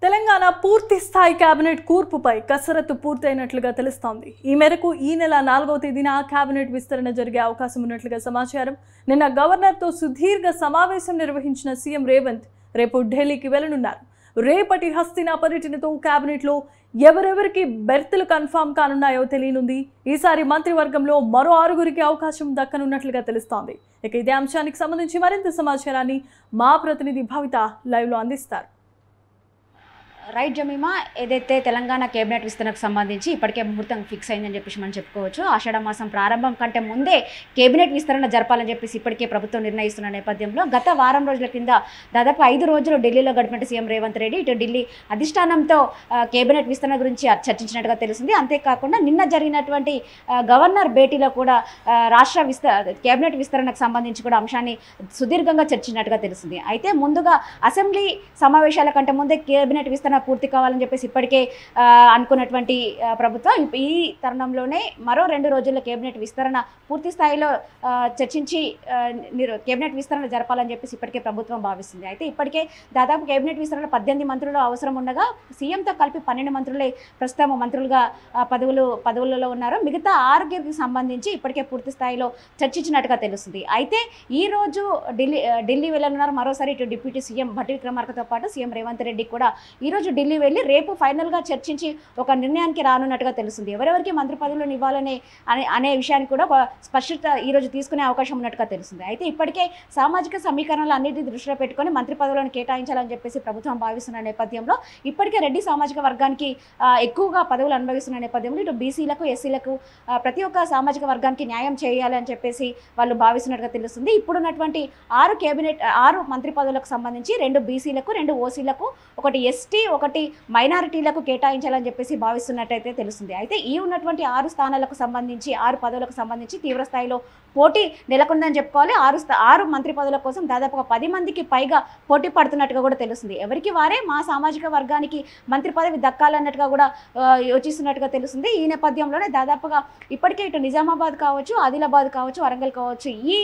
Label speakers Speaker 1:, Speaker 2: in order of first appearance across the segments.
Speaker 1: తెలంగాణ పూర్తి స్థాయి కేబినెట్ కూర్పుపై కసరత్తు పూర్తయినట్లుగా తెలుస్తోంది. ఈ మేరకు ఈ నెల 4వ తేదీన కేబినెట్ విస్తరణ జరిగే అవకాశం ఉన్నట్లుగా సమాచారం. నిన్న గవర్నర్తో సుదీర్ఘ సమావేశం నిర్వహించిన సీఎం రేవంత్ రేపు ఢిల్లీకి వెళ్లనున్నారు. రేపటి హస్తినా పర్యటనతో కేబినెట్లో ఎవరెవరికి బెర్తులు కన్ఫర్మ్ కానున్నాయో తెలియనుంది. ఈసారి మంత్రివర్గంలో మరో 6గురికి అవకాశం దక్కనున్నట్లుగా తెలుస్తోంది. ఇక ఇదే అంశానికి సంబంధించి మరింత సమాచారాన్ని మా ప్రతినిధి భవిత లైవ్లో అందిస్తారు.
Speaker 2: రైట్ జమీమా, ఏదైతే తెలంగాణ కేబినెట్ విస్తరణకు సంబంధించి ఇప్పటికే ముహూర్తం ఫిక్స్ అయిందని చెప్పేసి మనం చెప్పుకోవచ్చు. ఆషాఢ మాసం ప్రారంభం కంటే ముందే కేబినెట్ విస్తరణ జరపాలని చెప్పేసి ఇప్పటికే ప్రభుత్వం నిర్ణయిస్తున్న నేపథ్యంలో గత వారం రోజుల కింద దాదాపు 5 రోజులు ఢిల్లీలో గడిపినట్టు సీఎం రేవంత్ రెడ్డి ఇటు ఢిల్లీ అధిష్టానంతో కేబినెట్ విస్తరణ గురించి చర్చించినట్టుగా తెలిసింది. అంతేకాకుండా నిన్న జరిగినటువంటి గవర్నర్ భేటీలో కూడా రాష్ట్ర కేబినెట్ విస్తరణకు సంబంధించి కూడా అంశాన్ని సుదీర్ఘంగా చర్చించినట్టుగా తెలిసింది. అయితే ముందుగా అసెంబ్లీ సమావేశాల కంటే ముందే కేబినెట్ విస్తరణ పూర్తి కావాలని చెప్పేసి ఇప్పటికే అనుకున్నటువంటి ప్రభుత్వం ఈ తరుణంలోనే మరో 2 రోజుల్లో కేబినెట్ విస్తరణ పూర్తి స్థాయిలో చర్చించి కేబినెట్ విస్తరణ జరపాలని చెప్పేసి ఇప్పటికే ప్రభుత్వం భావిస్తుంది. అయితే ఇప్పటికే దాదాపు కేబినెట్ విస్తరణ 18 మంత్రులు అవసరం ఉండగా సీఎంతో కలిపి 12 మంత్రులే ప్రస్తుతం మంత్రులుగా పదవులలో ఉన్నారు. మిగతా 6కి సంబంధించి ఇప్పటికే పూర్తి స్థాయిలో చర్చించినట్టుగా తెలుస్తుంది. అయితే ఈ రోజు ఢిల్లీ వెళ్ళనున్నారు. మరోసారి ఇటు డిప్యూటీ సీఎం భట్టి విక్రమార్కతో పాటు సీఎం రేవంత్ రెడ్డి కూడా ఈరోజు ఢిల్లీ వెళ్ళి రేపు ఫైనల్గా చర్చించి ఒక నిర్ణయానికి రానున్నట్టుగా తెలుస్తుంది. ఎవరెవరికి మంత్రి పదవులను ఇవ్వాలని అనే విషయాన్ని కూడా స్పష్టత ఈరోజు తీసుకునే అవకాశం ఉన్నట్టుగా తెలుస్తుంది. అయితే ఇప్పటికే సామాజిక సమీకరణలు అన్నింటినీ దృష్టిలో పెట్టుకొని మంత్రి పదవులను కేటాయించాలని చెప్పేసి ప్రభుత్వం భావిస్తున్న నేపథ్యంలో ఇప్పటికే రెడ్డి సామాజిక వర్గానికి ఎక్కువగా పదవులు అనుభవిస్తున్న నేపథ్యంలో ఇటు బీసీలకు ఎస్సీలకు ప్రతి ఒక్క సామాజిక వర్గానికి న్యాయం చేయాలి అని చెప్పేసి వాళ్ళు భావిస్తున్నట్టుగా తెలుస్తుంది. ఇప్పుడున్నటువంటి 6 మంత్రి పదవులకు సంబంధించి 2 బీసీలకు 2 ఓసీలకు 1 ఎస్టీ 1 మైనారిటీలకు కేటాయించాలని చెప్పేసి భావిస్తున్నట్టయితే తెలుస్తుంది. అయితే ఈ ఉన్నటువంటి 6 స్థానాలకు సంబంధించి 6 పదవులకు సంబంధించి తీవ్ర స్థాయిలో పోటీ నెలకొందని చెప్పుకోవాలి. 6 మంత్రి పదవుల కోసం దాదాపుగా 10 మందికి పైగా పోటీ పడుతున్నట్టుగా కూడా తెలుస్తుంది. ఎవరికి వారే మా సామాజిక వర్గానికి మంత్రి పదవి దక్కాలన్నట్టుగా కూడా యోచిస్తున్నట్టుగా తెలుస్తుంది. ఈ నేపథ్యంలోనే దాదాపుగా ఇప్పటికే ఇటు నిజామాబాద్ కావచ్చు, ఆదిలాబాద్ కావచ్చు, వరంగల్ కావచ్చు, ఈ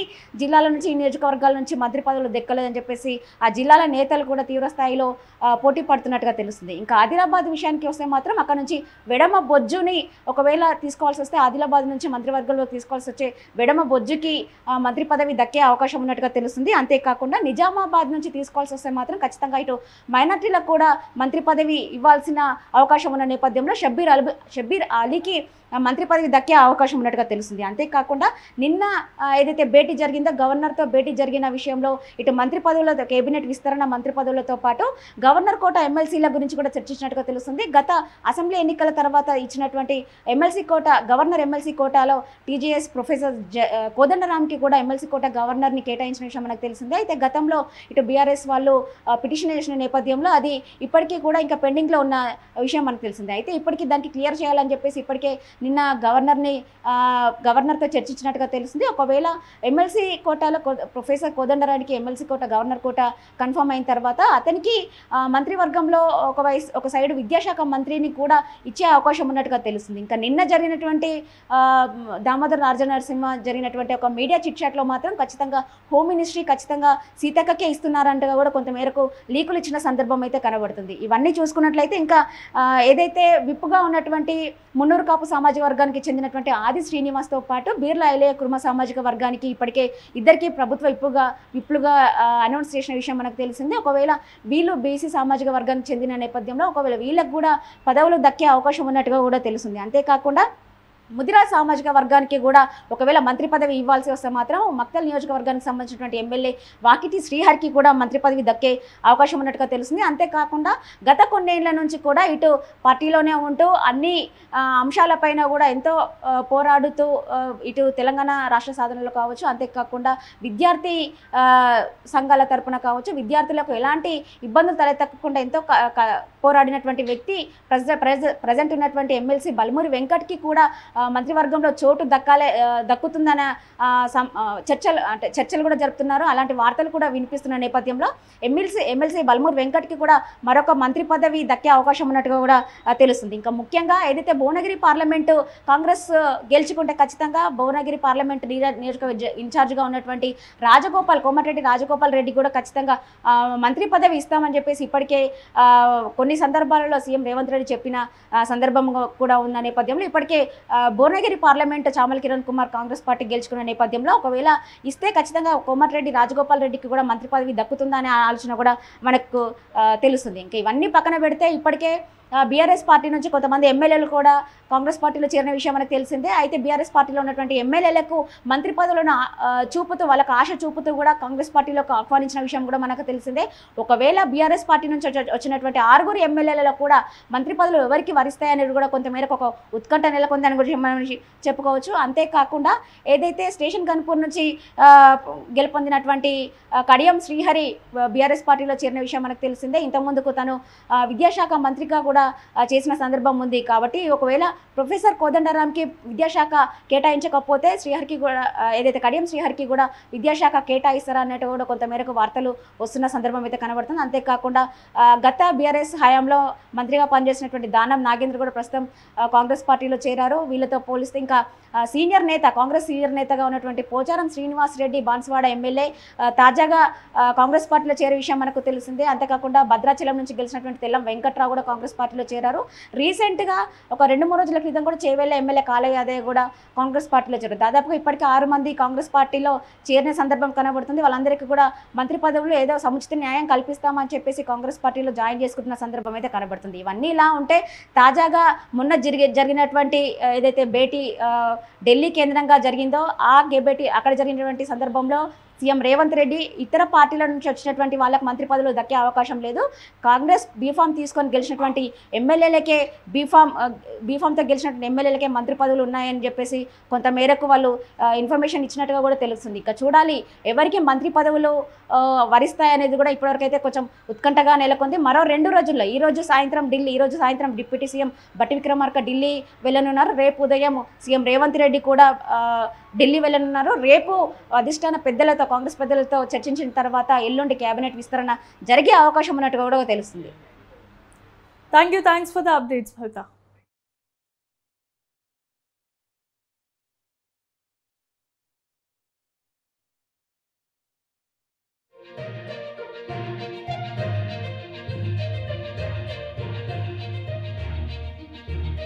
Speaker 2: జిల్లాల నుంచి ఈ నియోజకవర్గాల నుంచి మంత్రి పదవులు దక్కలేదని చెప్పేసి ఆ జిల్లాల నేతలు కూడా తీవ్ర స్థాయిలో పోటీ పడుతున్నట్టుగా తెలుస్తుంది. ఇంకా ఆదిలాబాద్ విషయానికి వస్తే మాత్రం అక్కడ నుంచి వెడమ బొజ్జుని ఒకవేళ తీసుకోవాల్సి వస్తే ఆదిలాబాద్ నుంచి మంత్రివర్గంలో తీసుకోవాల్సి వచ్చే వెడమ బొజ్జుకి మంత్రి పదవి దక్కే అవకాశం ఉన్నట్టుగా తెలుస్తుంది. అంతేకాకుండా నిజామాబాద్ నుంచి తీసుకోవాల్సి వస్తే మాత్రం ఖచ్చితంగా ఇటు మైనార్టీలకు కూడా మంత్రి పదవి ఇవ్వాల్సిన అవకాశం ఉన్న నేపథ్యంలో షబ్బీర్ అలీకి మంత్రి పదవి దక్కే అవకాశం ఉన్నట్టుగా తెలుస్తుంది. అంతేకాకుండా నిన్న ఏదైతే భేటీ జరిగిందో గవర్నర్తో భేటీ జరిగిన విషయంలో ఇటు మంత్రి పదవులతో కేబినెట్ విస్తరణ మంత్రి పదవులతో పాటు గవర్నర్ కోట ఎమ్మెల్సీల గురించి కూడా చర్చించినట్టుగా తెలుస్తుంది. గత అసెంబ్లీ ఎన్నికల తర్వాత ఇచ్చినటువంటి గవర్నర్ ఎమ్మెల్సీ కోటాలో టీజీఎస్ ప్రొఫెసర్ కోదండరామ్కి కూడా ఎమ్మెల్సీ కోట గవర్నర్ని కేటాయించిన విషయం మనకు తెలిసింది. అయితే గతంలో ఇటు బీఆర్ఎస్ వాళ్ళు పిటిషన్ చేసిన నేపథ్యంలో అది ఇప్పటికీ కూడా ఇంకా పెండింగ్లో ఉన్న విషయం మనకు తెలిసింది. అయితే ఇప్పటికీ దానికి క్లియర్ చేయాలని చెప్పేసి ఇప్పటికే నిన్న గవర్నర్తో చర్చించినట్టుగా తెలిసింది. ఒకవేళ ఎమ్మెల్సీ కోటాలో ప్రొఫెసర్ కోదండరానికి ఎమ్మెల్సీ కోట గవర్నర్ కోట కన్ఫర్మ్ అయిన తర్వాత అతనికి మంత్రివర్గంలో ఒక సైడ్ విద్యాశాఖ మంత్రిని కూడా ఇచ్చే అవకాశం ఉన్నట్టుగా తెలుస్తుంది. ఇంకా నిన్న జరిగినటువంటి దామోదర్ రాజనరసింహ జరిగినటువంటి ఒక మీడియా చిట్ చాట్లో మాత్రం ఖచ్చితంగా హోమ్ మినిస్ట్రీ ఖచ్చితంగా సీతక్కకే ఇస్తున్నారంటగా కూడా కొంతమేరకు లీకులు ఇచ్చిన సందర్భం అయితే కనబడుతుంది. ఇవన్నీ చూసుకున్నట్లయితే ఇంకా ఏదైతే విప్పుగా ఉన్నటువంటి మున్నూరు కాపు సామాజిక వర్గానికి చెందినటువంటి ఆది శ్రీనివాస్తో పాటు బీర్లా ఐలయ్య కుర్మ సామాజిక వర్గానికి ఇప్పటికే ఇద్దరికి ప్రభుత్వ విప్పులుగా అనౌన్స్ చేసిన విషయం మనకు తెలిసింది. ఒకవేళ వీళ్ళు బీసీ సామాజిక వర్గానికి చెందిన నేపథ్యంలో ఒకవేళ వీళ్ళకు కూడా పదవులు దక్కే అవకాశం ఉన్నట్టుగా కూడా తెలుస్తుంది. అంతేకాకుండా ముదిరా సామాజిక వర్గానికి కూడా ఒకవేళ మంత్రి పదవి ఇవ్వాల్సి వస్తే మాత్రం మక్తల్ నియోజకవర్గానికి సంబంధించినటువంటి ఎమ్మెల్యే వాకిటి శ్రీహరికి కూడా మంత్రి పదవి దక్కే అవకాశం ఉన్నట్టుగా తెలుస్తుంది. అంతేకాకుండా గత కొన్నేళ్ల నుంచి కూడా ఇటు పార్టీలోనే ఉంటూ అన్ని అంశాలపైన కూడా ఎంతో పోరాడుతూ ఇటు తెలంగాణ రాష్ట్ర సాధనలో కావచ్చు, అంతేకాకుండా విద్యార్థి సంఘాల తరపున కావచ్చు, విద్యార్థులకు ఎలాంటి ఇబ్బందులు తలెత్తకుండా ఎంతో పోరాడినటువంటి వ్యక్తి ప్రజెంట్ ఉన్నటువంటి ఎమ్మెల్సీ బల్మూరి వెంకట్కి కూడా మంత్రివర్గంలో చోటు దక్కుతుందనే చర్చలు కూడా జరుపుతున్నారు. అలాంటి వార్తలు కూడా వినిపిస్తున్న నేపథ్యంలో ఎమ్మెల్సీ బల్మూర్ వెంకట్కి కూడా మరొక మంత్రి పదవి దక్కే అవకాశం ఉన్నట్టుగా కూడా తెలుస్తుంది. ఇంకా ముఖ్యంగా ఏదైతే భువనగిరి పార్లమెంటు కాంగ్రెస్ గెలుచుకుంటే ఖచ్చితంగా భువనగిరి పార్లమెంట్ నియోజకవర్గ ఇన్ఛార్జ్గా ఉన్నటువంటి కోమటిరెడ్డి రాజగోపాల్ రెడ్డి కూడా ఖచ్చితంగా మంత్రి పదవి ఇస్తామని చెప్పేసి ఇప్పటికే కొన్ని సందర్భాలలో సీఎం రేవంత్ రెడ్డి చెప్పిన సందర్భం కూడా ఉన్న నేపథ్యంలో ఇప్పటికే భువనగిరి పార్లమెంట్ చామల కిరణ్ కుమార్ కాంగ్రెస్ పార్టీ గెలుచుకున్న నేపథ్యంలో ఒకవేళ ఇస్తే ఖచ్చితంగా కోమటిరెడ్డి రాజగోపాల్ రెడ్డికి కూడా మంత్రి పదవి దక్కుతుందనే ఆలోచన కూడా మనకు తెలుస్తుంది. ఇంకా ఇవన్నీ పక్కన పెడితే ఇప్పటికే బీఆర్ఎస్ పార్టీ నుంచి కొంతమంది ఎమ్మెల్యేలు కూడా కాంగ్రెస్ పార్టీలో చేరిన విషయం మనకు తెలిసిందే. అయితే బీఆర్ఎస్ పార్టీలో ఉన్నటువంటి ఎమ్మెల్యేలకు మంత్రి పదవులను చూపుతూ వాళ్ళకు ఆశ చూపుతూ కూడా కాంగ్రెస్ పార్టీలోకి ఆహ్వానించిన విషయం కూడా మనకు తెలిసిందే. ఒకవేళ బీఆర్ఎస్ పార్టీ నుంచి వచ్చినటువంటి 6 ఎమ్మెల్యేలలో కూడా మంత్రి పదవులు ఎవరికి వరిస్తాయనేది కూడా కొంతమేరకు ఒక ఉత్కంఠ నెలకొందని గురించి మనం చెప్పుకోవచ్చు. అంతేకాకుండా ఏదైతే స్టేషన్ గన్పూర్ నుంచి గెలుపొందినటువంటి కడియం శ్రీహరి బీఆర్ఎస్ పార్టీలో చేరిన విషయం మనకు తెలిసిందే. ఇంతకుముందుకు తను విద్యాశాఖ మంత్రిగా కూడా చేసిన సందర్భం ఉంది. కాబట్టి ఒకవేళ ప్రొఫెసర్ కోదండరాంకి విద్యాశాఖ కేటాయించకపోతే శ్రీహరికి కూడా ఏదైతే కడియం శ్రీహరికి కూడా విద్యాశాఖ కేటాయిస్తారా అన్నట్టు కూడా కొంతమేరకు వార్తలు వస్తున్న సందర్భం అయితే కనబడుతుంది. అంతేకాకుండా గత బీఆర్ఎస్ హయాంలో మంత్రిగా పనిచేసినటువంటి దానం నాగేంద్ర కూడా ప్రస్తుతం కాంగ్రెస్ పార్టీలో చేరారు. వీళ్ళతో పోలిస్తే ఇంకా కాంగ్రెస్ సీనియర్ నేతగా ఉన్నటువంటి పోచారం శ్రీనివాస్ రెడ్డి బాన్స్వాడ ఎమ్మెల్యే తాజాగా కాంగ్రెస్ పార్టీలో చేరే విషయం మనకు తెలిసిందే. అంతేకాకుండా భద్రాచలం నుంచి గెలిచినటువంటి తెల్లం వెంకట్రావు కూడా కాంగ్రెస్ పార్టీలో చేరారు. రీసెంట్గా ఒక 2-3 రోజుల క్రితం కూడా చేవెళ్ళ ఎమ్మెల్యే కాళయ్య యాదవ్ కూడా కాంగ్రెస్ పార్టీలో చేరారు. దాదాపుగా ఇప్పటికీ 6 మంది కాంగ్రెస్ పార్టీలో చేరిన సందర్భం కనబడుతుంది. వాళ్ళందరికీ కూడా మంత్రి పదవులు ఏదో సముచిత న్యాయం కల్పిస్తామని చెప్పేసి కాంగ్రెస్ పార్టీలో జాయిన్ చేసుకుంటున్న సందర్భం అయితే కనబడుతుంది. ఇవన్నీ ఇలా ఉంటే తాజాగా మొన్న జరిగినటువంటి ఏదైతే భేటీ ఢిల్లీ కేంద్రంగా జరిగిందో ఆ భేటీ అక్కడ జరిగినటువంటి సందర్భంలో సీఎం రేవంత్ రెడ్డి ఇతర పార్టీల నుంచి వచ్చినటువంటి వాళ్ళకి మంత్రి పదవులు దక్కే అవకాశం లేదు. కాంగ్రెస్ బీఫామ్ తీసుకొని గెలిచినటువంటి ఎమ్మెల్యేలకే బీఫామ్తో గెలిచినటువంటి ఎమ్మెల్యేలకే మంత్రి పదవులు ఉన్నాయని చెప్పేసి కొంత మేరకు వాళ్ళు ఇన్ఫర్మేషన్ ఇచ్చినట్టుగా కూడా తెలుస్తుంది. ఇక చూడాలి ఎవరికి మంత్రి పదవులు వరిస్తాయనేది కూడా ఇప్పటివరకు అయితే కొంచెం ఉత్కంఠగా నెలకొంది. మరో 2 రోజుల్లో ఈ రోజు సాయంత్రం డిప్యూటీ సీఎం బట్టి విక్రమార్క ఢిల్లీ వెళ్ళనున్నారు. రేపు ఉదయం సీఎం రేవంత్ రెడ్డి కూడా ఢిల్లీ వెళ్ళనున్నారు. రేపు అధిష్టాన కాంగ్రెస్ పెద్దలతో చర్చించిన తర్వాత ఎల్లుండి కేబినెట్ విస్తరణ జరిగే అవకాశం ఉన్నట్టుగా కూడా తెలుస్తుంది.
Speaker 1: Thanks for the updates Bhavitha.